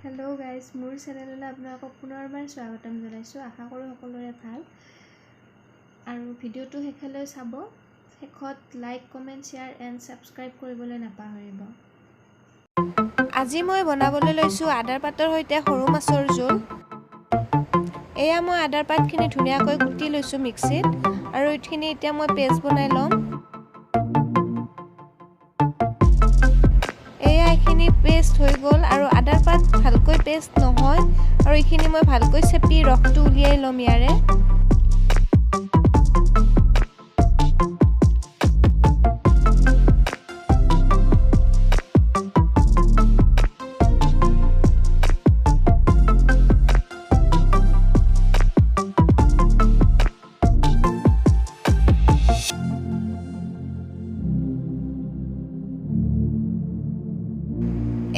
hello guys मोर चेनेलলৈ আপোনালোকক পুনৰবাৰ স্বাগতম জনাইছো আশা কৰো সকলোৰে ভাল আৰু ভিডিওটো শেষলৈ চাব শেষত like comment share and subscribe কৰিবলৈ নাপাহৰিব আজি মই বনাবলৈ লৈছো আদাৰ পাতৰ সৈতে সৰু মাছৰ জোল এয়া মই আদাৰ পাতখিনি ধুনিয়াকৈ কুটি লৈছো মিক্সিত আৰু ইখিনি এতিয়া মই পেষ্ট বনাই লম पेस्ट হৈ গল আৰু আদাৰ পাত ভালকৈ পেষ্ট নহয় আৰু ইখিনি মই ভালকৈ চেপি ৰসটো উলিয়াই লম ইয়াৰে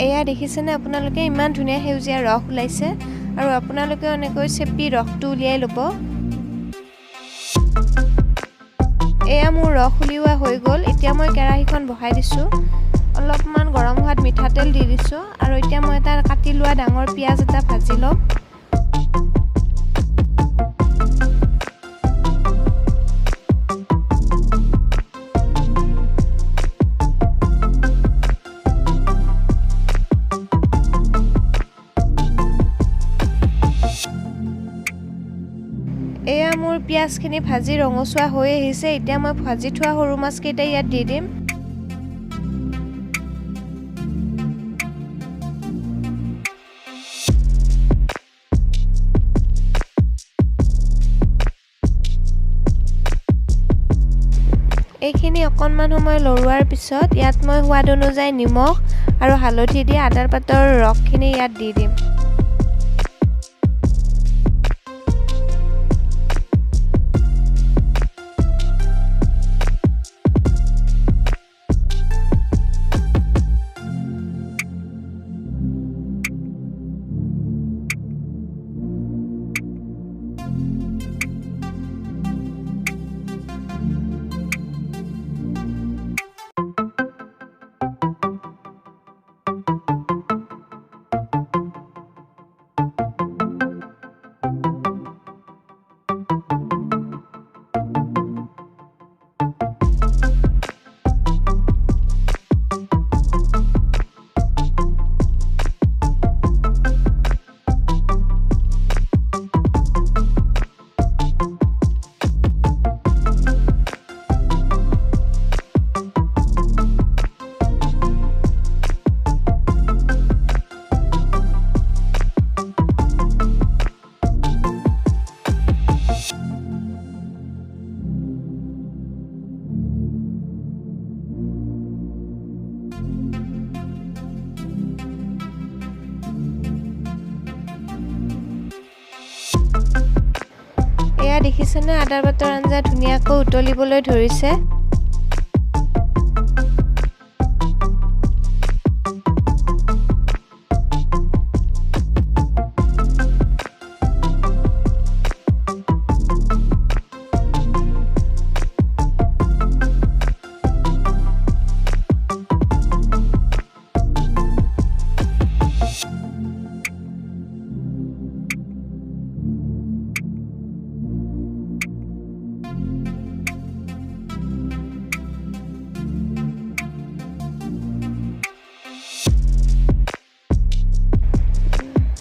এয়া দেখিছেনে আপোনালোকে ইমান ধুনিয়া হেউজিয়া ৰস ওলাইছে আৰু আপোনালোকে অনেকৈ চেপি ৰসটো উলিয়াই লব এয়া মোৰ ৰস উলিওৱা হৈ গল এতিয়া মই কেৰাহীখন বহাই দিছো অলপমান গৰম হোৱাত মিঠাতেল দি দিছো আৰু এতিয়া মই এটা কাটি লোৱা ডাঙৰ পিয়াজ এটা ভাজি লম এয়া মোৰ পিয়াজখিনি ভাজি ৰঙচুৱা হৈ আহিছে এতিয়া মই ভাজি থোৱা সৰু মাছ কেইটা ইয়াত দি দিম এইখিনি অকণমান সময় লৰোৱাৰ পিছত ইয়াত মই সোৱাদ অনুযায়ী নিমখ আৰু হালধি দি আদাৰ পাতৰ ৰসখিনি ইয়াত দি দিম এয়া দেখিছেনে আদাৰ পাতৰ আঞ্জা ধুনিয়াকৈ উতলিবলৈ ধৰিছে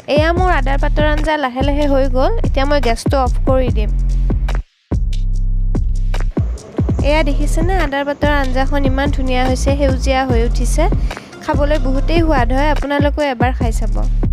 এয়া মোৰ আদাৰ পাতৰ আঞ্জা লাহে লাহে হৈ গল এতিয়া মই গেছটো অফ কৰি দিম এয়া দেখিছেনে আদাৰ পাতৰ আঞ্জাখন ইমান ধুনিয়া হৈছে হেউজিয়া হৈ উঠিছে খাবলৈ বহুতেই সোৱাদ হয় আপোনালোকে এবাৰ খাই চাব